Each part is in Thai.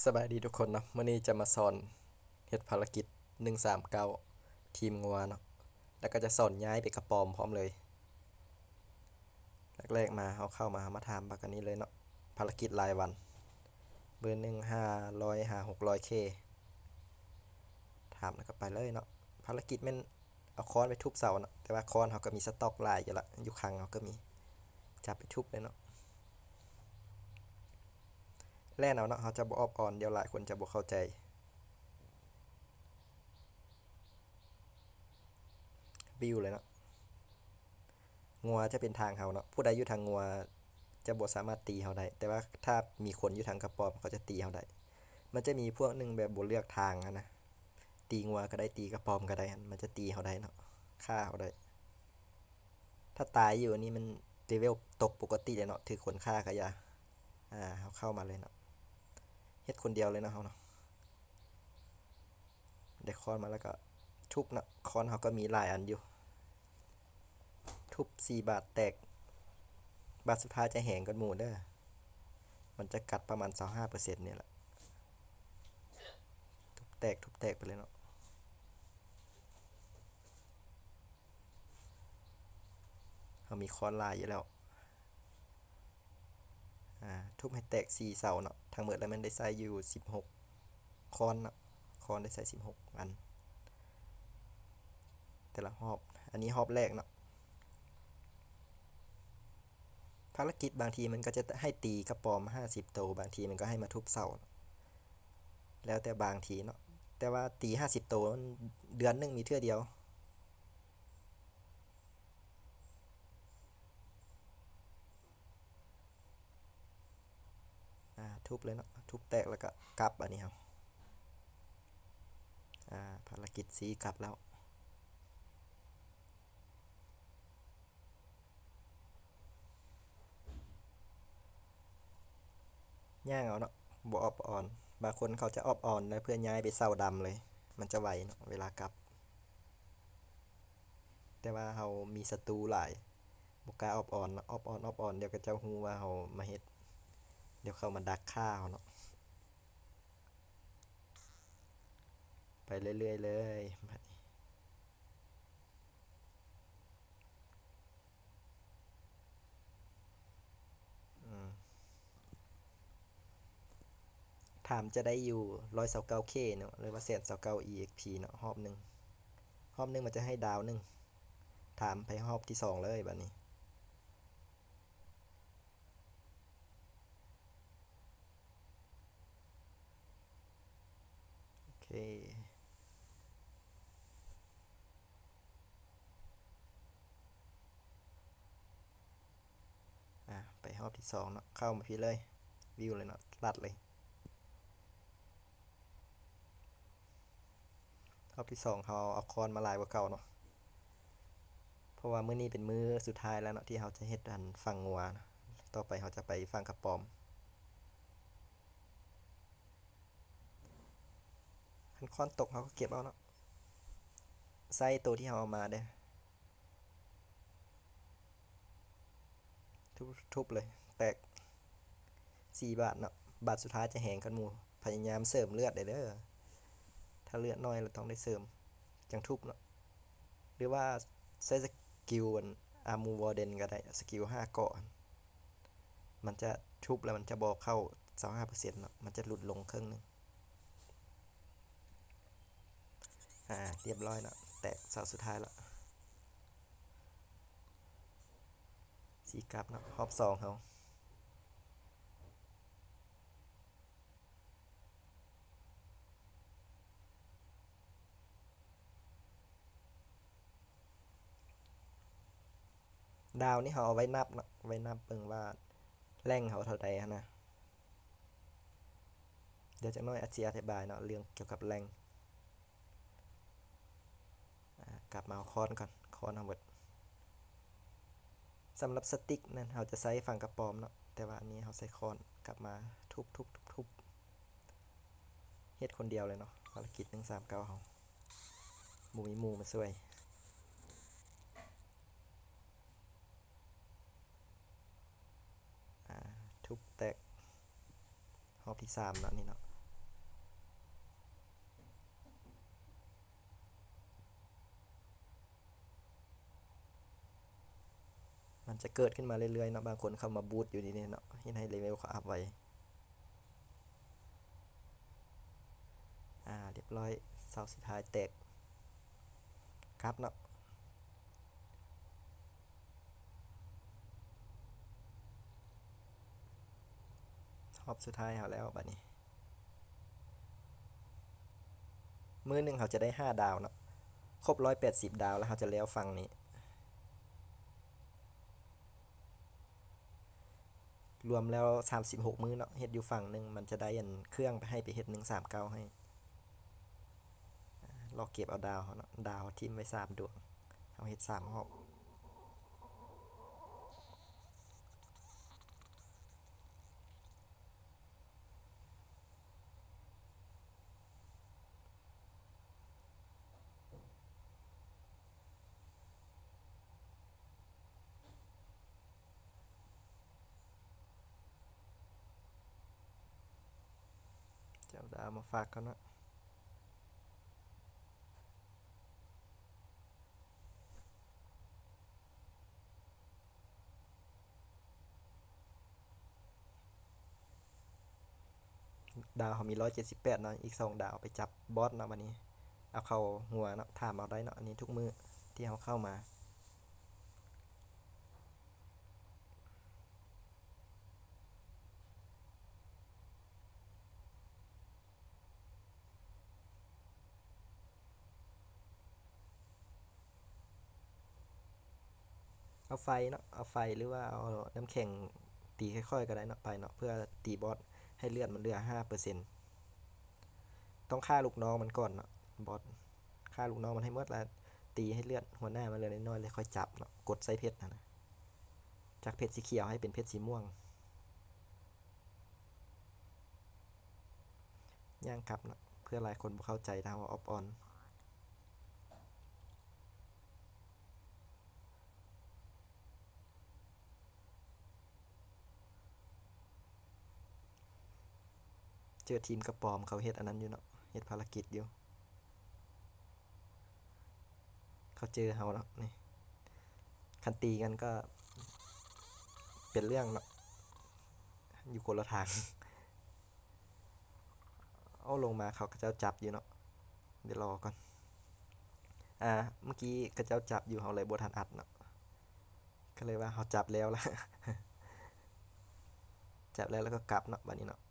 สบายดีทุกคนเนาะมื่อนี้จะมาสอนเฮ็ดภารกิจ139ทีมงัวเนาะแล้วก็จะสอนย้ายไปกระปอมพร้อมเลยแรกๆมาเขาเข้ามาถามบักอันนี้เลยเนาะภารกิจรายวันเบอร์1 500 600K ถามแล้วก็ไปเลยเนาะภารกิจแม่นเอาค้อนไปทุบเสาเนาะแต่ว่าค้อนเขาก็มีสต็อกหลายอยู่ละอยู่คลังเขาก็มีจับไปทุบเลยเนาะแล่นเอาเนาะเขาจะบ่ออบอ่อนเดี๋ยวหลายคนจะบ่เข้าใจบิวเลยเนาะงัวจะเป็นทางเขาเนาะผู้ใดอยู่ทางงัวจะบ่สามารถตีเขาได้แต่ว่าถ้ามีคนอยู่ทางกระป๋อมเขาจะตีเขาได้มันจะมีพวกหนึ่งแบบบ่เลือกทางนะตีงัวก็ได้ตีกระป๋อมก็ได้มันจะตีเขาได้เนาะฆ่าเขาได้ถ้าตายอยู่อันนี้มันเลเวลตกปกติเลยเนาะถือคนฆ่าก็อย่าเขาเข้ามาเลยเนาะเฮ็ดคนเดียวเลยเนาะเขาเนาะได้ค้อนมาแล้วก็ทุบเนาะค้อนเขาก็มีหลายอันอยู่ทุบ4 บาทแตกบาทสุดท้ายจะแหงกันหมู่เด้อมันจะกัดประมาณ25%เนี่ยแหละทุบแตกไปเลยเนาะเขามีค้อนลายอยู่แล้วทุบให้แตก4 เสาเนาะทั้งหมดแล้วมันได้ใส่อยู่16ค้อนเนาะค้อนได้ใส่16อันแต่ละหอบอันนี้หอบแรกเนาะภารกิจบางทีมันก็จะให้ตีกระป๋อม50 ตัวบางทีมันก็ให้มาทุบเสาแล้วแต่บางทีเนาะแต่ว่าตี50 ตัวมันเดือนหนึงมีเทื่อเดียวทุบเลยเนาะทุบแตกแล้วก็กลับอันนี้ครับภารกิจสีกลับแล้วย่างเอาเนาะบ่ออบอ่อนบางคนเขาจะออบอ่อนแล้วเพื่อย้ายไปเสาดำเลยมันจะไหวเนาะเวลากลับแต่ว่าเขามีศัตรูหลายบ่กล้าออบอ่อนเนาะออบอ่อนเดี๋ยวก็เจ้าฮู้ว่าเขามาเฮ็ดเดี๋ยวเขามาดักฆ่าเขาเนาะไปเรื่อยๆเลยอืมถามจะได้อยู่129Kเนาะหรือว่า129 EXP เนาะรอบหนึ่งมันจะให้ดาวหนึ่งถามไปรอบที่2เลยบัดนี้โอเคไปรอบที่2เนาะเข้ามาพี่เลยวิวเลยเนาะลัดเลยรอบที่2เขาเอาคอนมาลายกว่าเก่าเนาะเพราะว่ามื้อนี้เป็นมื้อสุดท้ายแล้วเนาะที่เขาจะเฮ็ดอันฝั่งงัวนะต่อไปเขาจะไปฝั่งกระป๋อมคันคอนตกเขาก็เก็บเอาเนาะใส่ตัวที่เขาเอามาเด้อทุบเลยแตก4 บาทเนาะบาทสุดท้ายจะแหงกันหมู่พยายามเสริมเลือดเด้อถ้าเลือดน้อยเราต้องได้เสริมจังทุบเนาะหรือว่าใช้สกิลอาร์มูวอร์เดนก็ได้สกิล5เกาะมันจะทุบแล้วมันจะบอกเข้า25%เนาะมันจะหลุดลงครึ่งนึงเรียบร้อยแล้วแตกเสาสุดท้ายแล้วสีกลับเนาะรอบ2เขาดาวนี่เขาเอาไว้นับเนาะไว้นับเบิ่งว่าแรงเขาเท่าใดนะเดี๋ยวจะน้อยอธิบายเนาะเรื่องเกี่ยวกับแรงกลับมาเอาคอนก่อนคอนทั้งหมดสำหรับสติ๊กนั่นเขาจะใช้ฝั่งกระป๋อมเนาะแต่ว่าอันนี้เขาใช้คอนกลับมาทุบเฮ็ดคนเดียวเลยเนาะภารกิจ139เขาหมูมีหมูมาช่วยทุบแตกรอบที่3เนาะนี่เนาะ จะเกิดขึ้นมาเรื่อยๆเนาะบางคนเข้ามาบูตอยู่นี่เนาะเฮ็ดให้เลเวลเขาอัพไว้เรียบร้อยเสาสุดท้ายแตกครับเนาะรอบสุดท้ายเขาแล้วบัดนี้มื้อหนึ่งเขาจะได้5 ดาวเนาะครบ180 ดาวแล้วเขาจะแล้วฝั่งนี้รวมแล้ว36 มื้อเนาะเฮ็ดอยู่ฝั่งหนึ่งมันจะได้อันเครื่องไปให้ไปเฮ็ด139ให้รอเก็บเอาดาวเขาเนาะดาวทิ่มไว้3 ดวงเอาเฮ็ด3 รอบจะเอาดาวมาฝากเขาเนาะดาวเขามี178เนาะอีก2 ดาวไปจับบอสเนาะบัดนี้เอาเข้าหัวเนาะถามเอาได้เนาะอันนี้ทุกมื้อที่เขาเข้ามาเอาไฟเนาะเอาไฟหรือว่าเอาน้ำแข็งตีค่อยๆก็ได้เนาะไปเนาะเพื่อตีบอสให้เลือดมันเหลือ5%ต้องฆ่าลูกน้องมันก่อนเนาะบอสฆ่าลูกน้องมันให้หมดแล้วตีให้เลือดหัวหน้ามันเหลือน้อยๆเลยค่อยจับเนาะกดใส่เพชรนะจากเพชรสีเขียวให้เป็นเพชรสีม่วงย่างกลับเนาะเพื่อหลายคนบ่เข้าใจนะว่าออฟออนเจอทีมกระปอมเขาเฮ็ดอันนั้นอยู่เนาะเฮ็ดภารกิจอยู่เขาเจอเฮาเนาะนี่คันตีกันก็เป็นเรื่องเนาะอยู่คนละทางเอาลงมาเขาก็จะจับอยู่เนาะเดี๋ยวรอก่อนเมื่อกี้ก็จะจับอยู่เขาเลยบ่ทันอัดเนาะก็เลยว่าเขาจับแล้วล่ะ จับแล้วก็กลับเนาะบัดนี้เนาะ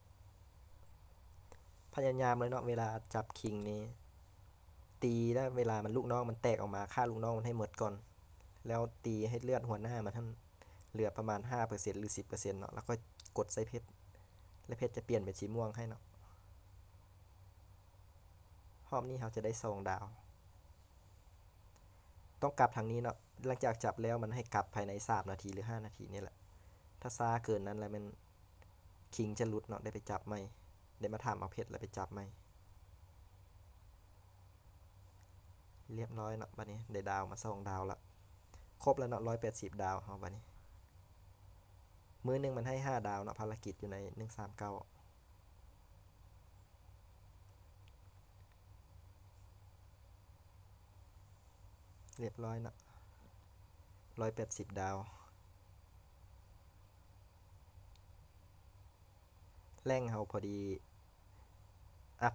พยายามเลยเนาะเวลาจับคิงนี้ตีแล้วเวลามันลูกน้องมันแตกออกมาฆ่าลูกน้องมันให้หมดก่อนแล้วตีให้เลือดหัวหน้ามันท่านเหลือประมาณ5%หรือ10%เนาะแล้วก็กดใส่เพชรและเพชรจะเปลี่ยนเป็นสีม่วงให้เนาะรอบนี้เขาจะได้2 ดาวต้องกลับทางนี้เนาะหลังจากจับแล้วมันให้กลับภายใน3 นาทีหรือ5 นาทีนี่แหละถ้าช้าเกินนั้นแล้วมันคิงจะหลุดเนาะได้ไปจับใหม่ได้มาถามเอาเพชรแล้วไปจับใหม่เรียบร้อยเนาะบัดนี้ได้ดาวมา2 ดาวละครบแล้วเนาะ180 ดาวเอาบัดนี้มื้อนึงมันให้5 ดาวเนาะภารกิจอยู่ใน139เรียบร้อยเนาะ180 ดาวแรงเขาพอดี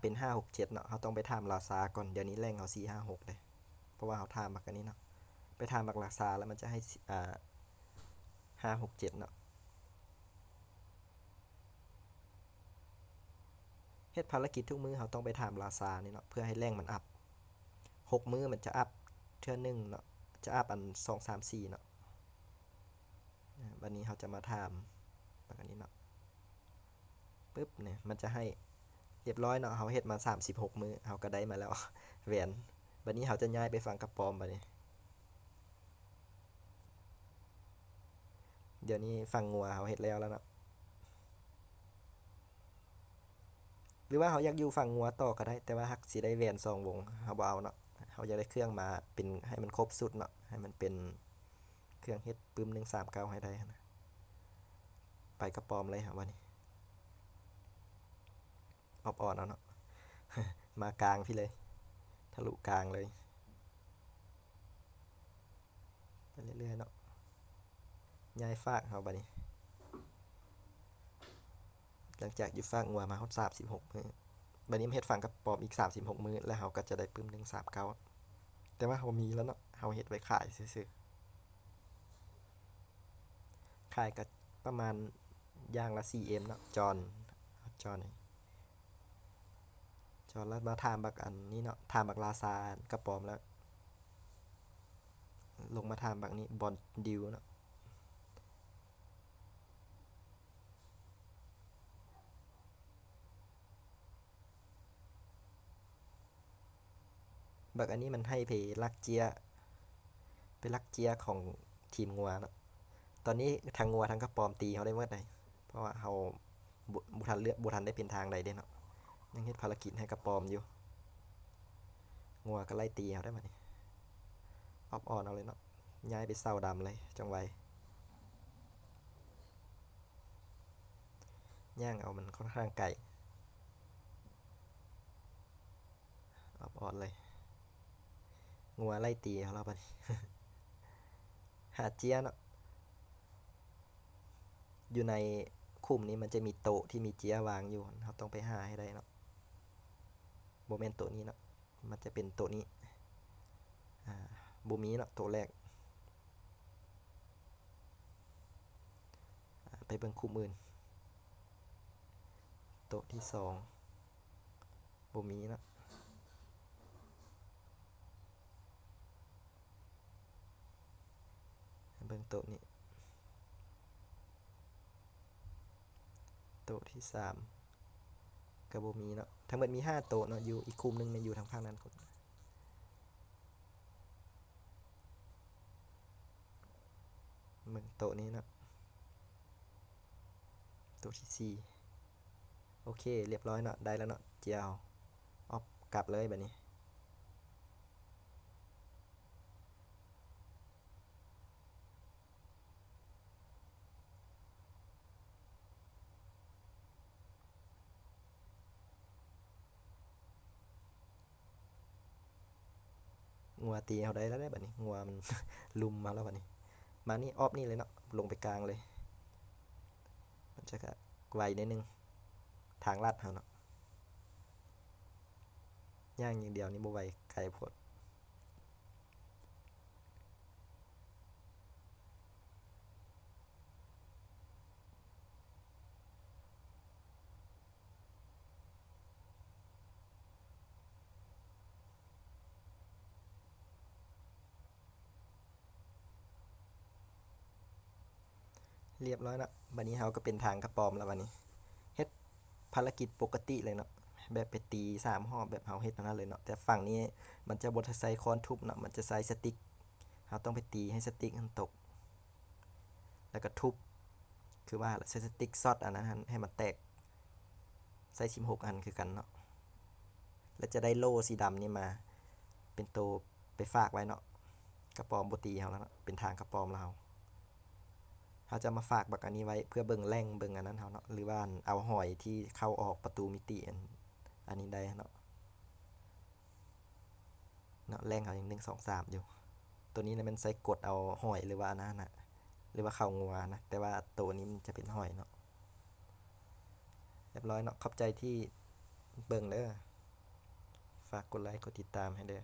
เป็น5 6 7เนาะเขาต้องไปถามลาซาก่อนเดี๋ยวนี้แรงเขา4 5 6เลยเพราะว่าเขาถามมากันนี้เนาะไปถามบักลาซาแล้วมันจะให้5 6 7เนาะเฮ็ดภารกิจทุกมื้อเขาต้องไปถามลาซานี่เนาะเพื่อให้แรงมันอัพ6 มื้อมันจะอัพเทื่อนึงเนาะจะอัพอัน2 3 4เนาะวันนี้เขาจะมาถามแบบนี้เนาะปึ๊บเนี่ยมันจะให้เรียบร้อยเนาะเขาเฮ็ดมา36 มื้อเขาก็ได้มาแล้วแหวนวันนี้เขาจะย้ายไปฝั่งกระปอมบัดนี้เดี๋ยวนี้ฝั่งงัวเขาเฮ็ดแล้วเนาะหรือว่าเขาอยากอยู่ฝั่งงัวต่อก็ได้แต่ว่าฮักสิได้แหวน2 วงเขาบ่เอาเนาะเขาอยากได้เครื่องมาเป็นให้มันครบสุดเนาะให้มันเป็นเครื่องเฮ็ดปึ้ม139ให้ได้นะไปกระปอมเลยครับวันนี้ออบอ่อนเอาเนาะมากลางพี่เลยทะลุกลางเลยไปเรื่อยๆเนาะ ย้ายฟากเฮาบัดนี้หลังจากอยู่ฟากงัวมาฮอด36มื้อบัดนี้มาเฮ็ดฟางกระป๋อมอีก36มื้อแล้วเฮาก็จะได้ปึ้ม139แต่ว่าเฮามีแล้วเนาะเฮาเฮ็ดไว้ขายซื่อๆขายก็ประมาณอย่างละ 4M เนาะจอนนี่จอนแล้วมาถามบักอันนี้เนาะถามบักลาซากระป๋อมแล้วลงมาถามบักนี้บอนดิวเนาะบักอันนี้มันให้ไปลักเจียไปลักเจียของทีมงัวเนาะตอนนี้ทั้งงัวทั้งกระป๋อมตีเฮาได้หมดเลยเพราะว่าเฮาบ่ทันเลือกบ่ทันได้เป็นทางใดเด้เนาะยังเฮ็ดภารกิจให้กระป๋อมอยู่งัวก็ไล่ตีเฮาได้บัดนี้ออฟออนเอาเลยเนาะย้ายไปเศร้าดำเลยจังไวย่างเอามันค่อนข้างไกลออฟออนเลยงัวไล่ตีเฮาแล้วบัดนี้หาเจียเนาะอยู่ในคุ้มนี้มันจะมีโต๊ะที่มีเจียวางอยู่เราต้องไปหาให้ได้เนาะโบแมนโต๊ะนี้เนาะมันจะเป็นโต๊ะนี้บูมีเนาะโต๊ะแรกไปเบิ่งคุ้มอื่นโต๊ะที่2บูมีเนาะเบิ่งโต๊ะนี้โต๊ะที่3กับบูมีเนาะทั้งหมดมี5โต๊ะเนาะอยู่อีกคุ้มนึงมันอยู่ทางฝั่งนั้นเบิ่งโต๊ะนี้เนาะโต๊ะที่4โอเคเรียบร้อยเนาะได้แล้วเนาะเจียวออฟกลับเลยแบบนี้งัวตีเอาได้แล้วได้แบบนี้งัวมันลุมมาแล้วแบบนี้มานี่ออฟนี่เลยเนาะลงไปกลางเลยมันจะไวนิดนึงทางลาดเฮาเนาะย่างอย่างเดียวนี่บ่ไหวไกลโพดเรียบร้อยแล้วบัดนี้เฮาก็เป็นทางกระป๋อมแล้วบัดนี้เฮ็ดภารกิจปกติเลยเนาะแบบไปตี3รอบแบบเฮาเฮ็ดเท่านั้นเลยเนาะแต่ฝั่งนี้มันจะบ่ใช้ค้อนทุบเนาะมันจะใช้สติ๊กเฮาต้องไปตีให้สติ๊กมันตกแล้วก็ทุบคือว่าใช้สติ๊กซอดอันนั้นให้มันแตกใส่16อันคือกันเนาะแล้วจะได้โล่สีดำนี่มาเป็นตัวไปฝากไว้เนาะกระป๋อมบ่ตีเฮาแล้วเนาะเป็นทางกระป๋อมแล้วเขาจะมาฝากบักอันนี้ไว้เพื่อเบิ่งแรงเบิ่งอันนั้นเขาเนาะหรือว่าเอาหอยที่เข้าออกประตูมิติอันนี้ได้เนาะแรงเขาอย่าง1 2 3อยู่ตัวนี้นะมันใส่กดเอาหอยหรือว่าอันนั้นนะหรือว่าเข้างัวนะแต่ว่าตัวนี้มันจะเป็นหอยเนาะเรียบร้อยเนาะขอบใจที่เบิ่งเด้อฝากกดไลค์กดติดตามให้เด้อ